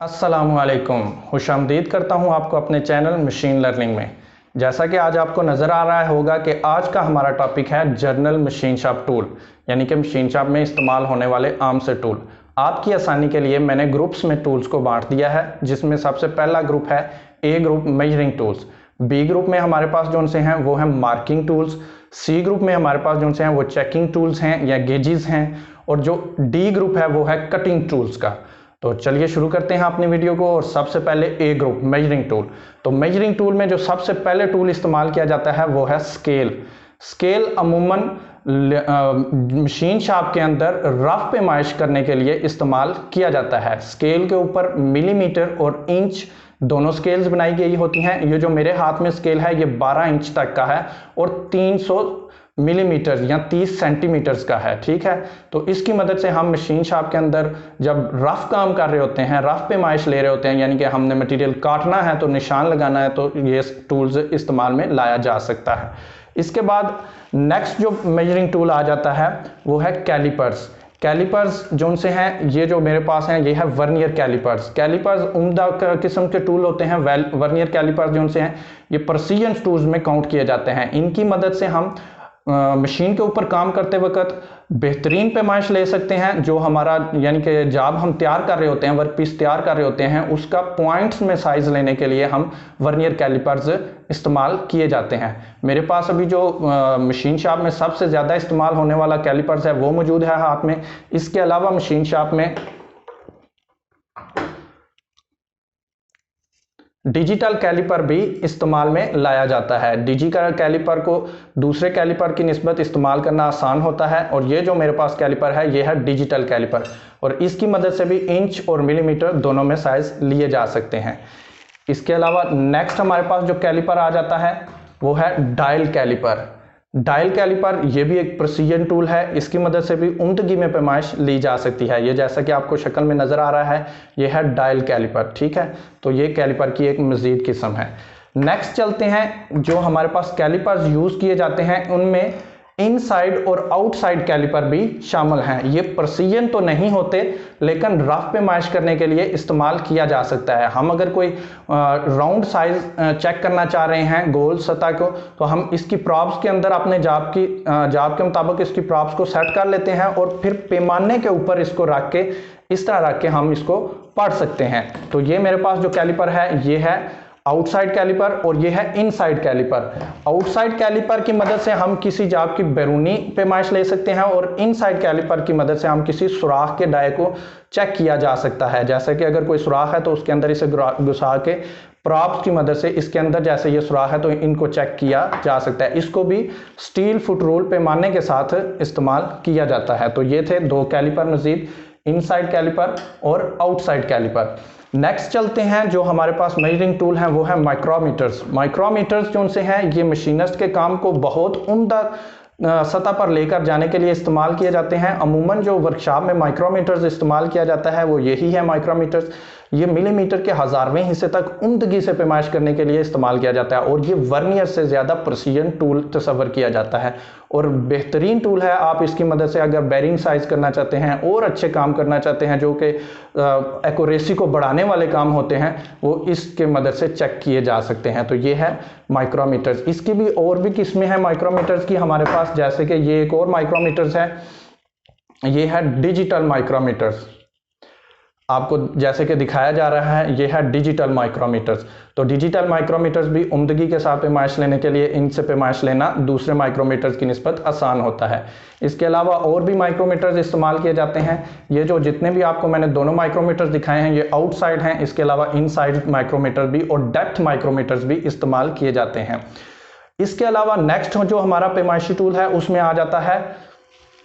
अस्सलामुअलैकुम, खुशामदीद करता हूं आपको अपने चैनल मशीन लर्निंग में। जैसा कि आज आपको नज़र आ रहा होगा कि आज का हमारा टॉपिक है जनरल मशीन शॉप टूल, यानी कि मशीन शॉप में इस्तेमाल होने वाले आम से टूल। आपकी आसानी के लिए मैंने ग्रुप्स में टूल्स को बांट दिया है, जिसमें सबसे पहला ग्रुप है A group measuring tools. B group में हमारे पास जो से हैं वो हैं मार्किंग टूल्स। सी ग्रुप में हमारे पास जो से हैं वो चेकिंग टूल्स हैं या गेजेस हैं। और जो डी ग्रुप है वो है कटिंग टूल्स का। तो चलिए शुरू करते हैं अपनी वीडियो को। और सबसे पहले ए ग्रुप मेजरिंग टूल। तो मेजरिंग टूल में जो सबसे पहले टूल इस्तेमाल किया जाता है वो है स्केल। स्केल अमूमन मशीन शॉप के अंदर रफ पैमाइश करने के लिए इस्तेमाल किया जाता है। स्केल के ऊपर मिलीमीटर और इंच दोनों स्केल्स बनाई गई होती हैं। ये जो मेरे हाथ में स्केल है ये 12 इंच तक का है और 300 मिलीमीटर या 30 सेंटीमीटर्स का है। ठीक है, तो इसकी मदद से हम मशीन शॉप के अंदर जब रफ काम कर रहे होते हैं, रफ पैमाइश ले रहे होते हैं, यानी कि हमने मटेरियल काटना है तो निशान लगाना है, तो ये टूल्स इस्तेमाल में लाया जा सकता है। इसके बाद नेक्स्ट जो मेजरिंग टूल आ जाता है वो है कैलिपर्स। कैलिपर्स जो से हैं, ये जो मेरे पास हैं ये है वर्नियर कैलिपर्स। कैलिपर्स उम्दा किस्म के टूल होते हैं। वर्नियर कैलिपर्स जो से हैं ये प्रेसीजन टूल्स में काउंट किए जाते हैं। इनकी मदद से हम मशीन के ऊपर काम करते वक्त बेहतरीन पैमाइश ले सकते हैं। जो हमारा यानी कि जॉब हम तैयार कर रहे होते हैं, वर्क पीस तैयार कर रहे होते हैं, उसका पॉइंट्स में साइज लेने के लिए हम वर्नियर कैलिपर्स इस्तेमाल किए जाते हैं। मेरे पास अभी जो मशीन शॉप में सबसे ज़्यादा इस्तेमाल होने वाला कैलिपर्स है वो मौजूद है हाथ में। इसके अलावा मशीन शॉप में डिजिटल कैलिपर भी इस्तेमाल में लाया जाता है। डिजिटल कैलिपर को दूसरे कैलिपर की निस्बत इस्तेमाल करना आसान होता है। और ये जो मेरे पास कैलिपर है ये है डिजिटल कैलिपर, और इसकी मदद से भी इंच और मिलीमीटर दोनों में साइज लिए जा सकते हैं। इसके अलावा नेक्स्ट हमारे पास जो कैलिपर आ जाता है वो है डायल कैलिपर। डायल कैलिपर ये भी एक प्रेसीजन टूल है। इसकी मदद से भी उम्दगी में पैमाइश ली जा सकती है। ये जैसा कि आपको शक्ल में नज़र आ रहा है ये है डायल कैलिपर। ठीक है, तो ये कैलिपर की एक मज़ीद किस्म है। नेक्स्ट चलते हैं, जो हमारे पास कैलिपर्स यूज़ किए जाते हैं उनमें इनसाइड और आउटसाइड कैलिपर भी शामिल हैं। ये प्रेसीजन तो नहीं होते लेकिन रफ पैमाइश करने के लिए इस्तेमाल किया जा सकता है। हम अगर कोई राउंड साइज चेक करना चाह रहे हैं गोल सतह को, तो हम इसकी प्रॉप्स के अंदर अपने जॉब के मुताबिक इसकी प्रॉप्स को सेट कर लेते हैं और फिर पैमाने के ऊपर इसको रख के इस तरह रख के हम इसको पढ़ सकते हैं। तो ये मेरे पास जो कैलिपर है ये है आउटसाइड कैलिपर और ये है इनसाइड कैलिपर। आउटसाइड कैलिपर की मदद से हम किसी जॉब की बैरूनी पैमाइश ले सकते हैं और इनसाइड कैलिपर की मदद से हम किसी सुराख के डाय को चेक किया जा सकता है। जैसे कि अगर कोई सुराख है तो उसके अंदर इसे घुसा के प्रॉप्स की मदद से इसके अंदर जैसे ये सुराख है तो इनको चेक किया जा सकता है। इसको भी स्टील फुट रूल पैमाने के साथ इस्तेमाल किया जाता है। तो ये थे दो कैलिपर मजीद, इनसाइड कैलिपर और आउटसाइड कैलिपर। नेक्स्ट चलते हैं, जो हमारे पास मेजरिंग टूल है वो है माइक्रोमीटर्स। माइक्रोमीटर्स जो से हैं ये मशीनिस्ट के काम को बहुत उम्दा सतह पर लेकर जाने के लिए इस्तेमाल किए जाते हैं। अमूमन जो वर्कशॉप में माइक्रोमीटर्स इस्तेमाल किया जाता है वो यही है माइक्रोमीटर्स। ये मिलीमीटर के हज़ारवें हिस्से तक उम्दगी से पैमाइश करने के लिए इस्तेमाल किया जाता है और ये वर्नियर से ज़्यादा प्रेसीजन टूल तस्वर किया जाता है और बेहतरीन टूल है। आप इसकी मदद से अगर बेरिंग साइज करना चाहते हैं और अच्छे काम करना चाहते हैं, जो कि एक्यूरेसी को बढ़ाने वाले काम होते हैं, वो इसके मदद से चेक किए जा सकते हैं। तो ये है माइक्रोमीटर्स। इसकी भी और भी किस्में हैं माइक्रोमीटर्स की हमारे पास, जैसे कि ये एक और माइक्रोमीटर्स है, ये है डिजिटल माइक्रोमीटर्स। आपको जैसे कि दिखाया जा रहा है ये है डिजिटल माइक्रोमीटर्स। तो डिजिटल माइक्रोमीटर्स भी उम्दगी के साथ पैमाइश लेने के लिए इनसे पैमाइश लेना दूसरे माइक्रोमीटर्स की निस्बत आसान होता है। इसके अलावा और भी माइक्रोमीटर्स इस्तेमाल किए जाते हैं। ये जो जितने भी आपको मैंने दोनों माइक्रोमीटर्स दिखाए हैं ये आउटसाइड हैं। इसके अलावा इनसाइड माइक्रोमीटर भी और डेप्थ माइक्रोमीटर्स भी इस्तेमाल किए जाते हैं। इसके अलावा नेक्स्ट जो हमारा पैमाइशी टूल है उसमें आ जाता है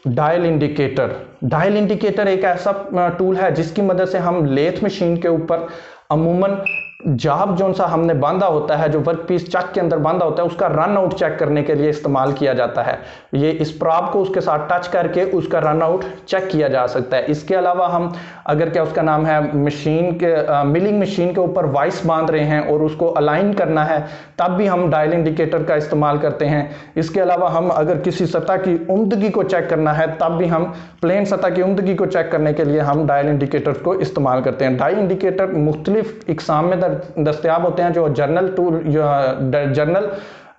डायल इंडिकेटर। डायल इंडिकेटर एक ऐसा टूल है जिसकी मदद से हम लेथ मशीन के ऊपर अमूमन जाब जो सा हमने बांधा होता है, जो वर्क पीस चक के अंदर बांधा होता है, उसका रन आउट चेक करने के लिए इस्तेमाल किया जाता है। ये इस प्रॉब को उसके साथ टच करके उसका रन आउट चेक किया जा सकता है। इसके अलावा हम अगर क्या उसका नाम है मशीन के मिलिंग मशीन के ऊपर वाइस बांध रहे हैं और उसको अलाइन करना है, तब भी हम डायल इंडिकेटर का इस्तेमाल करते हैं। इसके अलावा हम अगर किसी सतह की उम्दगी को चेक करना है, तब भी हम प्लेन सतह की उम्दगी को चेक करने के लिए हम डायल इंडिकेटर को इस्तेमाल करते हैं। डायल इंडिकेटर मुख्तलिफ इकसाम में दस्तयाब होते हैं। जो जर्नल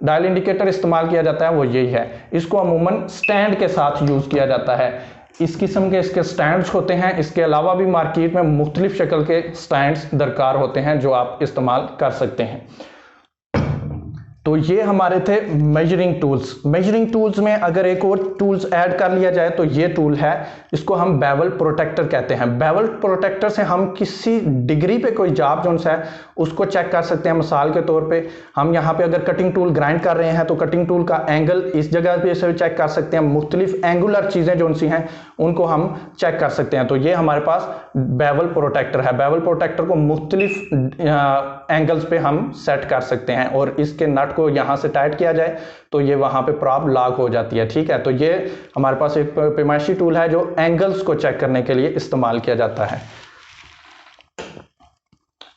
डायल इंडिकेटर इस्तेमाल किया जाता है वो यही है। इसको अमूमन स्टैंड के साथ यूज किया जाता है। इस किस्म के इसके स्टैंड्स होते हैं। इसके अलावा भी मार्केट में मुख्तलिफ शक्ल के स्टैंड्स दरकार होते हैं जो आप इस्तेमाल कर सकते हैं। तो ये हमारे थे मेजरिंग टूल्स। मेजरिंग टूल्स में अगर एक और टूल्स ऐड कर लिया जाए तो ये टूल है, इसको हम बेवल प्रोटेक्टर कहते हैं। बेवल प्रोटेक्टर से हम किसी डिग्री पे कोई जाब जो है उसको चेक कर सकते हैं। मिसाल के तौर पे हम यहाँ पे अगर कटिंग टूल ग्राइंड कर रहे हैं तो कटिंग टूल का एंगल इस जगह पे से चेक कर सकते हैं। मुख्तलिफ एंगुलर चीज़ें जो सी हैं उनको हम चेक कर सकते हैं। तो ये हमारे पास बेवल प्रोटेक्टर है। बेवल प्रोटेक्टर को मुख्तलिफ एंगल्स पे हम सेट कर सकते हैं और इसके नट को यहां से टाइट किया जाए तो ये वहां पे प्रॉब लॉक हो जाती है। ठीक है, तो ये हमारे पास एक पैमाइशी टूल है जो एंगल्स को चेक करने के लिए इस्तेमाल किया जाता है।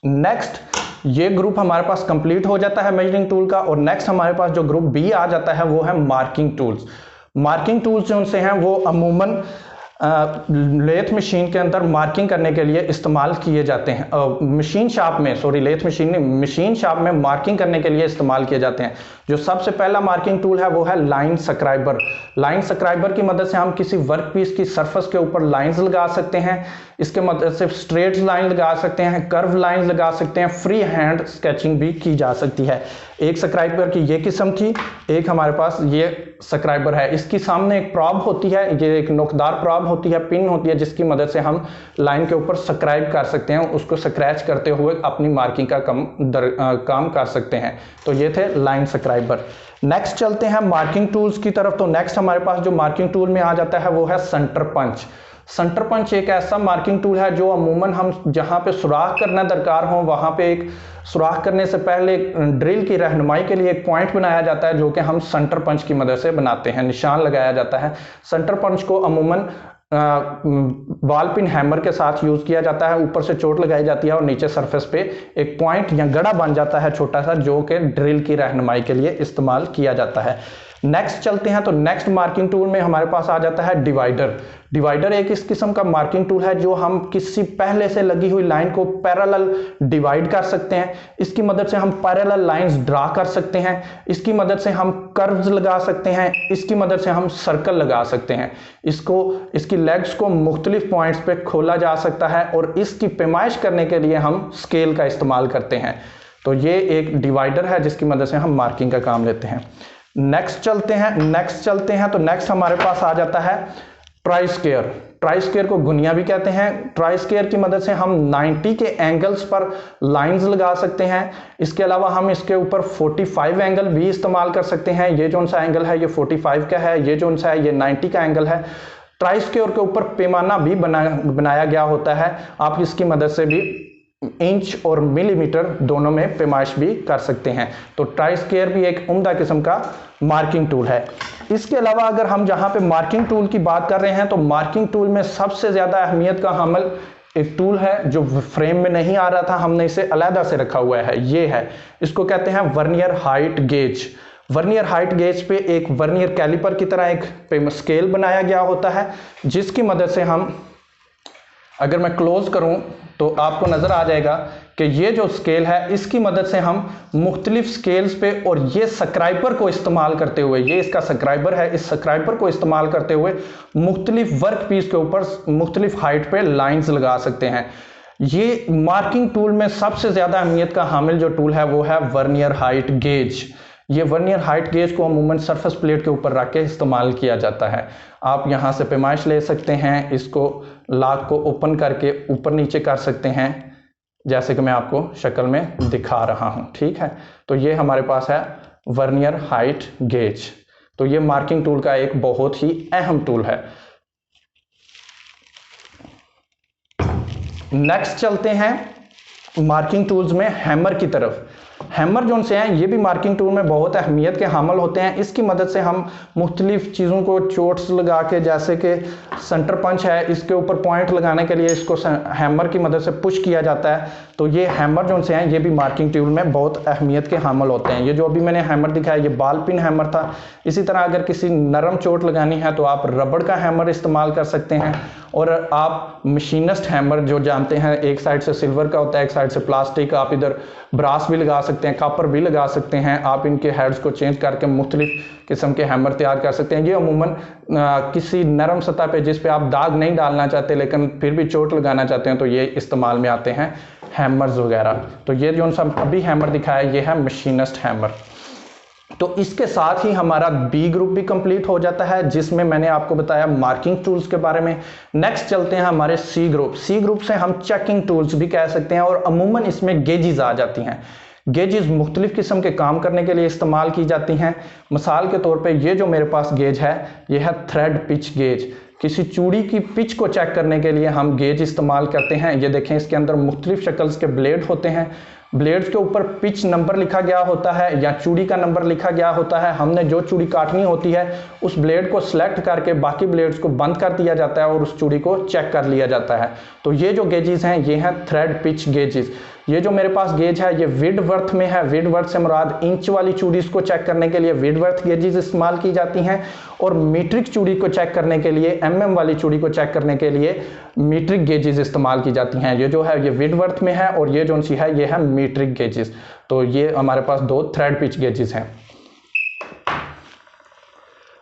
नेक्स्ट, ये ग्रुप हमारे पास कंप्लीट हो जाता है मेजरिंग टूल का। और नेक्स्ट हमारे पास जो ग्रुप बी आ जाता है वो है मार्किंग टूल्स। मार्किंग टूल्स जो उनसे हैं वो अमूमन लेथ मशीन के अंदर मार्किंग करने के लिए इस्तेमाल किए जाते हैं। मशीन शॉप में, सॉरी लेथ मशीन नहीं, मशीन शॉप में मार्किंग करने के लिए इस्तेमाल किए जाते हैं। जो सबसे पहला मार्किंग टूल है वो है लाइन स्क्राइबर। लाइन स्क्राइबर की मदद से हम किसी वर्क पीस की सरफेस के ऊपर लाइंस लगा सकते हैं। इसके मदद से स्ट्रेट लाइन लगा सकते हैं, कर्व लाइन लगा सकते हैं, फ्री हैंड स्केचिंग भी की जा सकती है। एक स्क्राइबर की ये किस्म थी, एक हमारे पास ये स्क्राइबर है। इसकी सामने एक प्रॉब होती है, ये एक नोकदार प्रॉब होती है, पिन होती है, जिसकी मदद से हम लाइन के ऊपर स्क्राइब कर सकते हैं, उसको स्क्रैच करते हुए अपनी मार्किंग का काम कर सकते हैं। तो ये थे लाइन स्क्राइबर। नेक्स्ट चलते हैं मार्किंग टूल्स की तरफ। तो नेक्स्ट हमारे पास जो मार्किंग टूल में आ जाता है वो है सेंटर पंच। सेंटर पंच एक ऐसा मार्किंग टूल है जो अमूमन हम जहां पे सुराख करना दरकार हो वहां पे एक सुराख करने से पहले ड्रिल की रहनुमाई के लिए एक पॉइंट बनाया जाता है जो कि हम सेंटर पंच की मदद से बनाते हैं, निशान लगाया जाता है। सेंटर पंच को अमूमन बॉल पिन हैमर के साथ यूज किया जाता है। ऊपर से चोट लगाई जाती है और नीचे सरफेस पे एक पॉइंट या गड़ा बन जाता है छोटा सा, जो कि ड्रिल की रहनुमाई के लिए इस्तेमाल किया जाता है। नेक्स्ट चलते हैं तो नेक्स्ट मार्किंग टूल में हमारे पास आ जाता है डिवाइडर। डिवाइडर एक इस किस्म का मार्किंग टूल है जो हम किसी पहले से लगी हुई लाइन को पैरेलल डिवाइड कर सकते हैं। इसकी मदद से हम पैरेलल लाइंस ड्रा कर सकते हैं। इसकी मदद से हम कर्व्स लगा सकते हैं। इसकी मदद से हम सर्कल लगा सकते हैं। इसकी लेग्स को मुख्तलिफ पॉइंट्स पे खोला जा सकता है और इसकी पैमाइश करने के लिए हम स्केल का इस्तेमाल करते हैं। तो ये एक डिवाइडर है जिसकी मदद से हम मार्किंग का काम लेते हैं। नेक्स्ट चलते हैं तो नेक्स्ट हमारे पास आ जाता है ट्राई स्क्वायर। ट्राई स्क्वायर को गुनिया भी कहते हैं। ट्राई स्क्वायर की मदद से हम 90 के एंगल्स पर लाइंस लगा सकते हैं। इसके अलावा हम इसके ऊपर 45 एंगल भी इस्तेमाल कर सकते हैं। ये जो सा एंगल है ये 45 का है, ये जो सा है ये 90 का एंगल है। ट्राई स्क्वायर के ऊपर पैमाना भी बनाया गया होता है। आप इसकी मदद से भी इंच और मिलीमीटर दोनों में पैमाइश भी कर सकते हैं। तो ट्राई स्क्वायर भी एक उम्दा किस्म का मार्किंग टूल है। इसके अलावा अगर हम जहां पे मार्किंग टूल की बात कर रहे हैं तो मार्किंग टूल में सबसे ज्यादा अहमियत का हामिल एक टूल है जो फ्रेम में नहीं आ रहा था, हमने इसे अलहदा से रखा हुआ है। ये है, इसको कहते हैं vernier height gauge. Vernier height gauge पे एक वर्नियर कैलिपर की तरह एक स्केल बनाया गया होता है, जिसकी मदद से हम, अगर मैं क्लोज करूं तो आपको नजर आ जाएगा कि ये जो स्केल है इसकी मदद से हम मुख्तलिफ स्केल्स पे और ये स्क्राइबर को इस्तेमाल करते हुए, ये इसका स्क्राइबर है, इस स्क्राइबर को इस्तेमाल करते हुए मुख्तलिफ वर्क पीस के ऊपर मुख्तलिफ हाइट पे लाइंस लगा सकते हैं। ये मार्किंग टूल में सबसे ज्यादा अहमियत का हामिल जो टूल है वो है वर्नियर हाइट गेज। ये वर्नियर हाइट गेज को अमूमन सरफेस प्लेट के ऊपर रख के इस्तेमाल किया जाता है। आप यहाँ से पैमाइश ले सकते हैं, इसको लॉक को ओपन करके ऊपर नीचे कर सकते हैं, जैसे कि मैं आपको शक्ल में दिखा रहा हूँ। ठीक है, तो ये हमारे पास है वर्नियर हाइट गेज। तो ये मार्किंग टूल का एक बहुत ही अहम टूल है। नेक्स्ट चलते हैं मार्किंग टूल्स में हैमर की तरफ। हैमर जो से हैं ये भी मार्किंग टूल में बहुत अहमियत के हामिल होते हैं। इसकी मदद से हम मुख्तलिफ चीज़ों को चोट्स लगा के, जैसे कि सेंटर पंच है, इसके ऊपर पॉइंट लगाने के लिए इसको हैमर की मदद से पुश किया जाता है। तो ये हैमर जो से हैं ये भी मार्किंग टूल में बहुत अहमियत के हामिल होते हैं। ये जो अभी मैंने हैमर दिखाया ये बॉल पिन हैमर था। इसी तरह अगर किसी नरम चोट लगानी है तो आप रबड़ का हैमर इस्तेमाल कर सकते हैं, और आप मशीनिस्ट हैमर जो जानते हैं, एक साइड से सिल्वर का होता है, एक साइड से प्लास्टिक, आप इधर ब्रास भी लगा सकते हैं, कॉपर भी लगा सकते हैं। आप इनके हेड्स को चेंज करके मुख्तलिफ किस्म के हैमर तैयार कर सकते हैं। ये अमूमन किसी नरम सतह पे जिस पे आप दाग नहीं डालना चाहते लेकिन फिर भी चोट लगाना चाहते हैं तो ये इस्तेमाल में आते हैं हैमर्स वगैरह। तो ये जो सा अभी हैमर दिखाया ये है मशीनिस्ट हैमर। तो इसके साथ ही हमारा बी ग्रुप भी कंप्लीट हो जाता है, जिसमें मैंने आपको बताया मार्किंग टूल्स के बारे में। नेक्स्ट चलते हैं हमारे सी ग्रुप। सी ग्रुप से हम चेकिंग टूल्स भी कह सकते हैं, और अमूमन इसमें गेजेस आ जाती हैं। गेजेस मुख्तलिफ किस्म के काम करने के लिए इस्तेमाल की जाती हैं। मिसाल के तौर पे ये जो मेरे पास गेज है ये है थ्रेड पिच गेज। किसी चूड़ी की पिच को चेक करने के लिए हम गेज इस्तेमाल करते हैं। ये देखें, इसके अंदर मुख्तलिफ शक्ल्स के ब्लेड होते हैं। ब्लेड्स के ऊपर पिच नंबर लिखा गया होता है या चूड़ी का नंबर लिखा गया होता है। हमने जो चूड़ी काटनी होती है उस ब्लेड को सिलेक्ट करके बाकी ब्लेड्स को बंद कर दिया जाता है और उस चूड़ी को चेक कर लिया जाता है। तो ये जो गेजेस हैं ये हैं थ्रेड पिच गेजेस। ये जो मेरे पास गेज है ये विडवर्थ में है। विडवर्थ से मुराद इंच वाली चूड़ीज को चेक करने के लिए विडवर्थ गेजेस इस्तेमाल की जाती हैं, और मीट्रिक चूड़ी को चेक करने के लिए, एमएम वाली चूड़ी को चेक करने के लिए मीट्रिक गेजेस इस्तेमाल की जाती हैं। ये जो है ये विडवर्थ में है, और ये जो सी है ये है मीट्रिक गेजेस। तो ये हमारे पास दो थ्रेड पिच गेजेस हैं।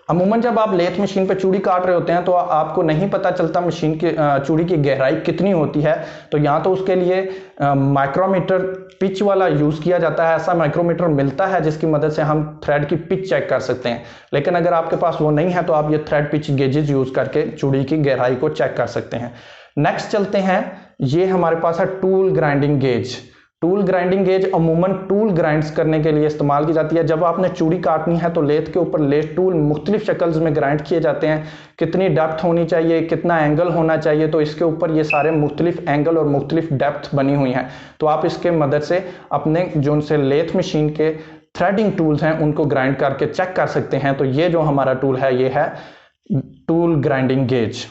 अमूमन जब आप लेथ मशीन पे चूड़ी काट रहे होते हैं तो आपको नहीं पता चलता मशीन की चूड़ी की गहराई कितनी होती है। तो यहाँ तो उसके लिए माइक्रोमीटर पिच वाला यूज़ किया जाता है। ऐसा माइक्रोमीटर मिलता है जिसकी मदद से हम थ्रेड की पिच चेक कर सकते हैं। लेकिन अगर आपके पास वो नहीं है तो आप ये थ्रेड पिच गेजेस यूज़ करके चूड़ी की गहराई को चेक कर सकते हैं। नेक्स्ट चलते हैं, ये हमारे पास है tool grinding gauge. Tool grinding gauge अमूमन टूल ग्राइंड्स करने के लिए इस्तेमाल की जाती है। जब आपने चूड़ी काटनी है तो लेथ के ऊपर लेथ टूल मुख्तलिफ शक्ल्स में ग्राइंड किए जाते हैं। कितनी डेप्थ होनी चाहिए, कितना एंगल होना चाहिए, तो इसके ऊपर ये सारे मुख्तलिफ एंगल और मुख्तलिफ डेप्थ बनी हुई हैं। तो आप इसके मदद से अपने जो उनसे लेथ मशीन के थ्रेडिंग टूल्स हैं उनको ग्राइंड करके चेक कर सकते हैं। तो ये जो हमारा टूल है ये है टूल ग्राइंडिंग गेज।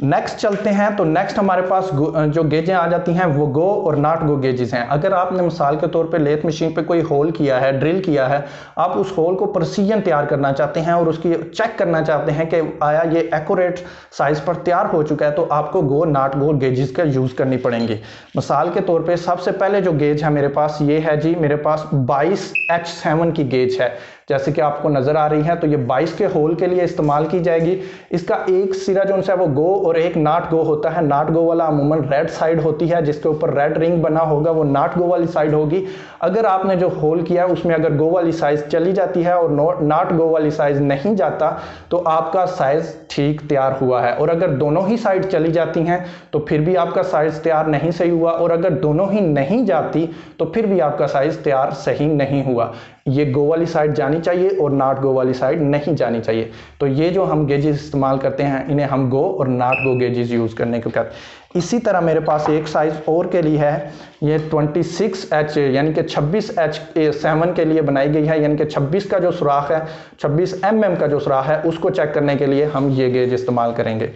नेक्स्ट चलते हैं, तो नेक्स्ट हमारे पास जो गेजें आ जाती हैं वो गो और नॉट गो गेजेस हैं। अगर आपने मिसाल के तौर पे लेथ मशीन पे कोई होल किया है, ड्रिल किया है, आप उस होल को प्रिसीजन तैयार करना चाहते हैं और उसकी चेक करना चाहते हैं कि आया ये एक्यूरेट साइज पर तैयार हो चुका है, तो आपको गो नॉट गो गेजेस का यूज करनी पड़ेंगी। मिसाल के तौर पर सबसे पहले जो गेज है मेरे पास ये है जी, मेरे पास 22H7 की गेज है, जैसे कि आपको नजर आ रही है। तो ये 22 के होल के लिए इस्तेमाल की जाएगी। इसका एक सिरा जो है वो गो और एक नॉट गो होता है। नॉट गो वाला अमूमन रेड साइड होती है, जिसके ऊपर रेड रिंग बना होगा वो नॉट गो वाली साइड होगी। अगर आपने जो होल किया है उसमें अगर गो वाली साइज चली जाती है और नॉट गो वाली साइज नहीं जाता तो आपका साइज ठीक तैयार हुआ है। और अगर दोनों ही साइड चली जाती हैं तो फिर भी आपका साइज तैयार नहीं सही हुआ, और अगर दोनों ही नहीं जाती तो फिर भी आपका साइज तैयार सही नहीं हुआ। ये गो वाली साइड जानी चाहिए और नॉट गो वाली साइड नहीं जानी चाहिए। तो ये जो हम गेजेस इस्तेमाल करते हैं इन्हें हम गो और नॉट गो गेजेस यूज करने के कहते हैं। इसी तरह मेरे पास एक साइज और के लिए है, ये 26H यानी कि 26H7 के लिए बनाई गई है, यानी कि 26 का जो सुराख है, 26 mm का जो सुराख है उसको चेक करने के लिए हम ये गेज इस्तेमाल करेंगे।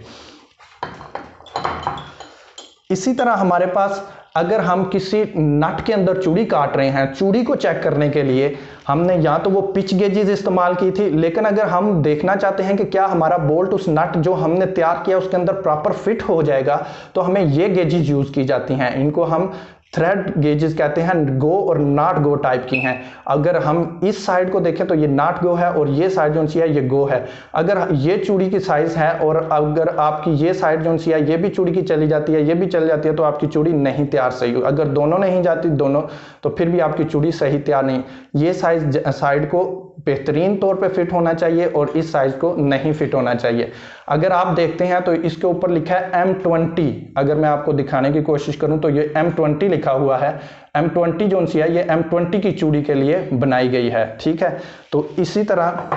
इसी तरह हमारे पास अगर हम किसी नट के अंदर चूड़ी काट रहे हैं, चूड़ी को चेक करने के लिए हमने या तो वो पिच गेजेस इस्तेमाल की थी, लेकिन अगर हम देखना चाहते हैं कि क्या हमारा बोल्ट उस नट जो हमने तैयार किया उसके अंदर प्रॉपर फिट हो जाएगा, तो हमें ये गेजेस यूज की जाती हैं। इनको हम थ्रेड गेजेस कहते हैं, गो और नॉट गो टाइप की हैं। अगर हम इस साइड को देखें तो ये नॉट गो है और ये साइड जो सी है ये गो है। अगर ये चूड़ी की साइज है और अगर आपकी ये साइड जो सी है ये भी चूड़ी की चली जाती है, ये भी चली जाती है, तो आपकी चूड़ी नहीं तैयार सही हो। अगर दोनों नहीं जाती दोनों, तो फिर भी आपकी चूड़ी सही तैयार नहीं। ये साइड को बेहतरीन तौर पे फिट होना चाहिए और इस साइज को नहीं फिट होना चाहिए। अगर आप देखते हैं तो इसके ऊपर लिखा है M20, अगर मैं आपको दिखाने की कोशिश करूं तो ये M20 लिखा हुआ है। M20 जो सी है ये M20 की चूड़ी के लिए बनाई गई है, ठीक है। तो इसी तरह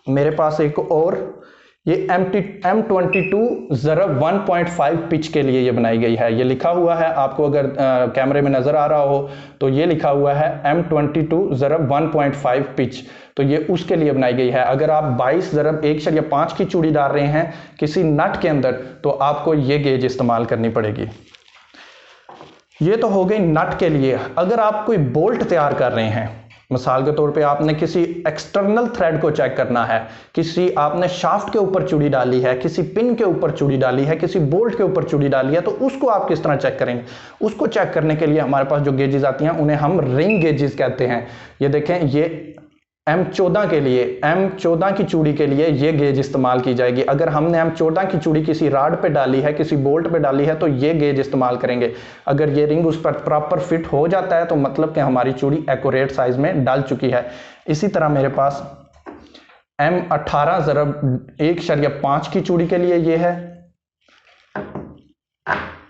मेरे पास एक और ये M22 ज़रब 1.5 पिच के लिए ये बनाई गई है। ये लिखा हुआ है, आपको अगर कैमरे में नज़र आ रहा हो तो ये लिखा हुआ है M22 ज़रब 1.5 पिच, तो ये उसके लिए बनाई गई है। अगर आप 22 ज़रब 1.5 की चूड़ी डाल रहे हैं किसी नट के अंदर तो आपको ये गेज इस्तेमाल करनी पड़ेगी। ये तो हो गई नट के लिए। अगर आप कोई बोल्ट तैयार कर रहे हैं, मिसाल के तौर पे आपने किसी एक्सटर्नल थ्रेड को चेक करना है, किसी आपने शाफ्ट के ऊपर चूड़ी डाली है, किसी पिन के ऊपर चूड़ी डाली है, किसी बोल्ट के ऊपर चूड़ी डाली है, तो उसको आप किस तरह चेक करेंगे? उसको चेक करने के लिए हमारे पास जो गेजेस आती हैं उन्हें हम रिंग गेजेस कहते हैं। ये देखें, ये M14 के लिए, M14 की चूड़ी के लिए ये गेज इस्तेमाल की जाएगी। अगर हमने M14 की चूड़ी किसी राड पे डाली है, किसी बोल्ट पे डाली है, तो ये गेज इस्तेमाल करेंगे। अगर ये रिंग उस पर प्रॉपर फिट हो जाता है तो मतलब कि हमारी चूड़ी एक्यूरेट साइज में डाल चुकी है। इसी तरह मेरे पास M18 ज़रब 1.5 की चूड़ी के लिए ये है,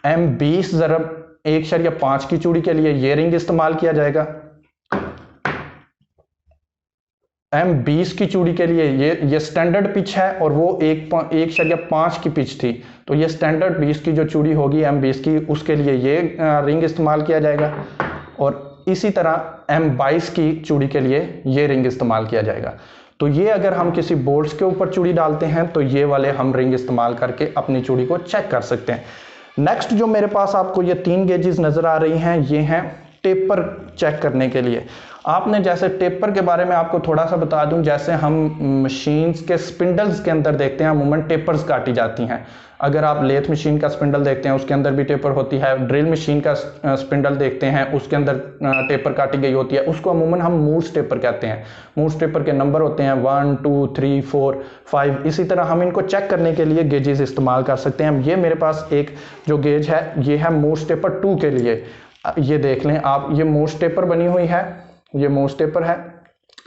M20 ज़रब 1.5 की चूड़ी के लिए ये रिंग इस्तेमाल किया जाएगा। M20 की चूड़ी के लिए ये स्टैंडर्ड पिच है और वो 1.5 की पिच थी, तो ये स्टैंडर्ड 20 की जो चूड़ी होगी M20 की, उसके लिए ये रिंग इस्तेमाल किया जाएगा। और इसी तरह M22 की चूड़ी के लिए ये रिंग इस्तेमाल किया जाएगा। तो ये अगर हम किसी बोल्ट्स के ऊपर चूड़ी डालते हैं तो ये वाले हम रिंग इस्तेमाल करके अपनी चूड़ी को चेक कर सकते हैं। नेक्स्ट जो मेरे पास आपको ये 3 गेजेस नज़र आ रही हैं, ये हैं टेपर चेक करने के लिए। आपने जैसे टेपर के बारे में आपको थोड़ा सा बता दूं, जैसे हम मशीन्स के स्पिंडल्स के अंदर देखते हैं अमूमन टेपर्स काटी जाती हैं। अगर आप लेथ मशीन का स्पिंडल देखते हैं उसके अंदर भी टेपर होती है, ड्रिल मशीन का स्पिंडल देखते हैं उसके अंदर टेपर काटी गई होती है, उसको अमूमन हम मूव्स टेपर कहते हैं। मूव्स टेपर के नंबर होते हैं 1 2 3 4 5। इसी तरह हम इनको चेक करने के लिए गेजेस इस्तेमाल कर सकते हैं। ये मेरे पास एक जो गेज है ये है मूव्स टेपर 2 के लिए। ये देख लें आप, ये मूव्स टेपर बनी हुई है, ये मूव्स टेपर है,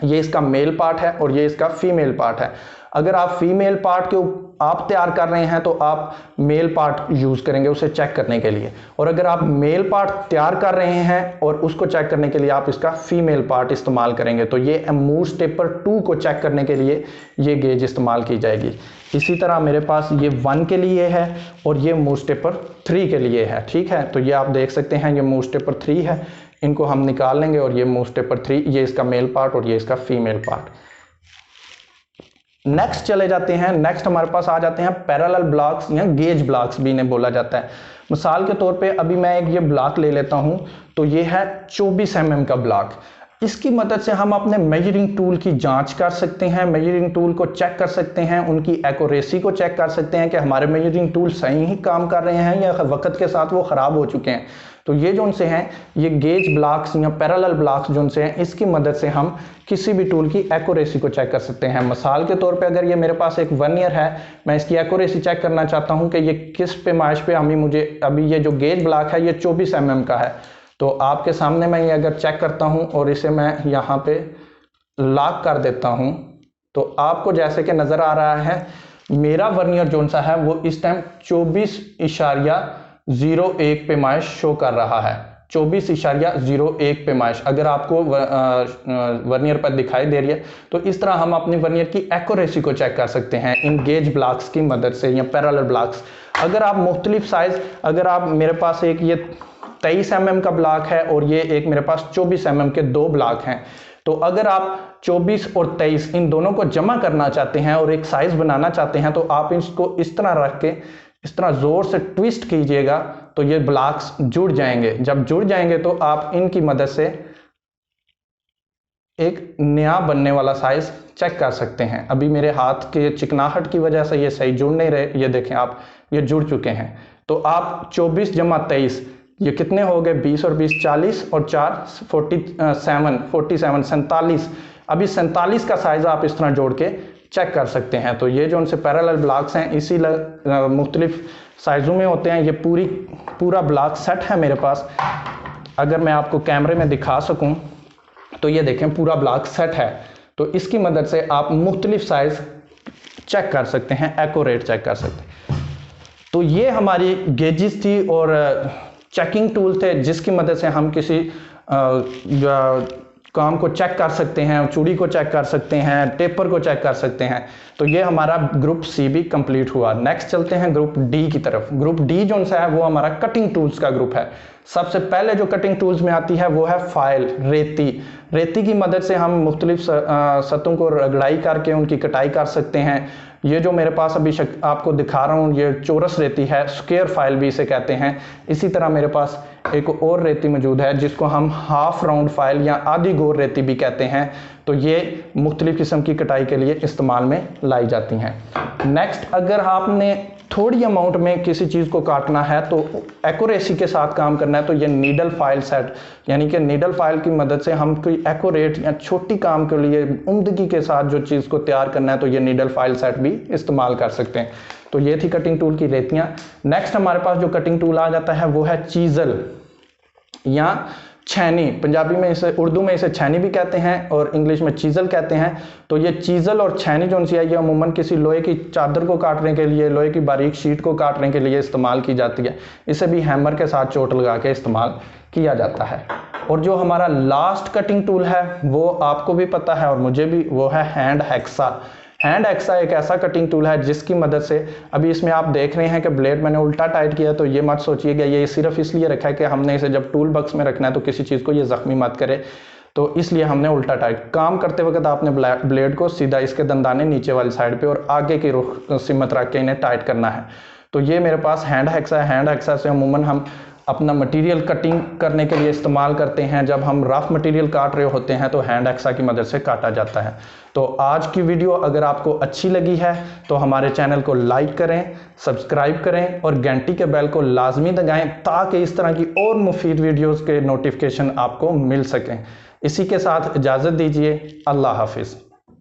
ये इसका मेल पार्ट है और ये इसका फीमेल पार्ट है। अगर आप फीमेल पार्ट के आप तैयार कर रहे हैं तो आप मेल पार्ट यूज करेंगे उसे चेक करने के लिए, और अगर आप मेल पार्ट तैयार कर रहे हैं और उसको चेक करने के लिए आप इसका फीमेल पार्ट इस्तेमाल करेंगे। तो ये मूव्स टेपर 2 को चेक करने के लिए ये गेज इस्तेमाल की जाएगी। इसी तरह मेरे पास ये 1 के लिए है और ये मूव्स टेपर 3 के लिए है। ठीक है, तो ये आप देख सकते हैं ये मूव्स टेपर 3 है, इनको हम निकाल लेंगे और ये मूव्स टेपर 3, ये इसका मेल पार्ट और ये इसका फीमेल पार्ट। नेक्स्ट चले जाते हैं। नेक्स्ट हमारे पास आ जाते हैं पैरेलल ब्लॉक्स या गेज ब्लॉक्स भी इन्हें बोला जाता है। मिसाल के तौर पे अभी मैं एक ये ब्लॉक ले लेता हूं, तो ये है 24 mm का ब्लॉक। इसकी मदद से हम अपने मेजरिंग टूल की जांच कर सकते हैं, मेजरिंग टूल को चेक कर सकते हैं, उनकी एक्यूरेसी को चेक कर सकते हैं कि हमारे मेजरिंग टूल सही ही काम कर रहे हैं या वक्त के साथ वो ख़राब हो चुके हैं। तो ये जो उनसे हैं, ये गेज ब्लॉक्स या पैरेलल ब्लॉक्स जो उनसे हैं, इसकी मदद से हम किसी भी टूल की एक्यूरेसी को चेक कर सकते हैं। मिसाल के तौर पे अगर ये मेरे पास एक वर्नियर है, मैं इसकी एक्यूरेसी चेक करना चाहता हूँ कि ये किस पैमाइश पे मुझे अभी ये जो गेज ब्लॉक है ये 24 mm का है, तो आपके सामने मैं ये अगर चेक करता हूँ और इसे मैं यहाँ पे लॉक कर देता हूँ, तो आपको जैसे कि नज़र आ रहा है मेरा वर्नियर जोन सा है वो इस टाइम 24.01 पैमाइश शो कर रहा है। 24.01 पैमाइश अगर आपको वर्नियर पर दिखाई दे रही है, तो इस तरह हम अपनी वर्नियर की एक्यूरेसी को चेक कर सकते हैं इन गेज ब्लॉक्स की मदद से या पैरेलल ब्लॉक्स। अगर आप मुख्तलिफ साइज, अगर आप मेरे पास एक ये 23 mm का ब्लॉक है और ये एक मेरे पास 24 mm के 2 ब्लॉक हैं, तो अगर आप 24 और 23 इन दोनों को जमा करना चाहते हैं और एक साइज बनाना चाहते हैं, तो आप इसको इस तरह रख के इस तरह जोर से ट्विस्ट कीजिएगा तो ये ब्लॉक्स जुड़ जाएंगे। जब जुड़ जाएंगे तो आप इनकी मदद से एक नया बनने वाला साइज चेक कर सकते हैं। अभी मेरे हाथ के चिकनाहट की वजह से ये सही जुड़ नहीं रहे, ये देखें आप, ये जुड़ चुके हैं। तो आप 24 जमा 23 ये कितने हो गए? 20 और 20 40 और 4 47 47। अभी 47 का साइज आप इस तरह जोड़ के चेक कर सकते हैं। तो ये जो उनसे पैरेलल ब्लॉक्स हैं इसी मुख्तलिफ साइज़ों में होते हैं। ये पूरा ब्लॉक सेट है मेरे पास। अगर मैं आपको कैमरे में दिखा सकूं तो ये देखें पूरा ब्लॉक सेट है। तो इसकी मदद से आप मुख्तलिफ साइज चेक कर सकते हैं, एक्यूरेट चेक कर सकते हैं। तो ये हमारी गेजेस थी और चेकिंग टूल थे जिसकी मदद से हम किसी काम को चेक कर सकते हैं, चूड़ी को चेक कर सकते हैं, टेपर को चेक कर सकते हैं। तो ये हमारा ग्रुप सी भी कंप्लीट हुआ। नेक्स्ट चलते हैं ग्रुप डी की तरफ। ग्रुप डी जो सा है वो हमारा कटिंग टूल्स का ग्रुप है। सबसे पहले जो कटिंग टूल्स में आती है वो है फाइल, रेती। रेती की मदद से हम मुख्तलिफ सतहों को रगड़ाई करके उनकी कटाई कर सकते हैं। ये जो मेरे पास अभी आपको दिखा रहा हूँ ये चौरस रेती है, स्क्वायर फाइल भी इसे कहते हैं। इसी तरह मेरे पास एक और रेती मौजूद है जिसको हम हाफ राउंड फाइल या आधी गोर रेती भी कहते हैं। तो ये मुख्तलिफ किस्म की कटाई के लिए इस्तेमाल में लाई जाती हैं। नेक्स्ट, अगर आपने थोड़ी अमाउंट में किसी चीज़ को काटना है तो एक्यूरेसी के साथ काम करना है तो ये नीडल फाइल सेट, यानी कि नीडल फाइल की मदद से हम कोई एक्यूरेट या छोटी काम के लिए उम्दगी के साथ जो चीज़ को तैयार करना है तो ये नीडल फाइल सेट भी इस्तेमाल कर सकते हैं। तो ये थी कटिंग टूल की रेतियाँ। नेक्स्ट हमारे पास जो कटिंग टूल आ जाता है वो है चीज़ल या छैनी। पंजाबी में इसे, उर्दू में इसे छैनी भी कहते हैं और इंग्लिश में चीज़ल कहते हैं। तो ये चीज़ल और छैनी जो सी है ये अमूमन किसी लोहे की चादर को काटने के लिए, लोहे की बारीक शीट को काटने के लिए इस्तेमाल की जाती है। इसे भी हैमर के साथ चोट लगा के इस्तेमाल किया जाता है। और जो हमारा लास्ट कटिंग टूल है वो आपको भी पता है और मुझे भी, वो है हैंड हैक्सा। हैंड हैक्सा एक ऐसा कटिंग टूल है जिसकी मदद से, अभी इसमें आप देख रहे हैं कि ब्लेड मैंने उल्टा टाइट किया, तो ये मत सोचिएगा ये सिर्फ इसलिए रखा है कि हमने इसे जब टूल बॉक्स में रखना है तो किसी चीज़ को ये जख्मी मत करे, तो इसलिए हमने उल्टा टाइट। काम करते वक्त आपने ब्लेड को सीधा इसके दंदाने नीचे वाली साइड पे और आगे की रुख सिमत रख के इन्हें टाइट करना है। तो ये मेरे पास हैंड हैक्सा है। हैंड हैक्सा से अमूमन हम अपना मटेरियल कटिंग करने के लिए इस्तेमाल करते हैं। जब हम रफ मटेरियल काट रहे होते हैं तो हैंड हैक्सा की मदद से काटा जाता है। तो आज की वीडियो अगर आपको अच्छी लगी है तो हमारे चैनल को लाइक करें, सब्सक्राइब करें और घंटी के बेल को लाजमी दबाएं ताकि इस तरह की और मुफीद वीडियोस के नोटिफिकेशन आपको मिल सकें। इसी के साथ इजाज़त दीजिए। अल्लाह हाफिज़।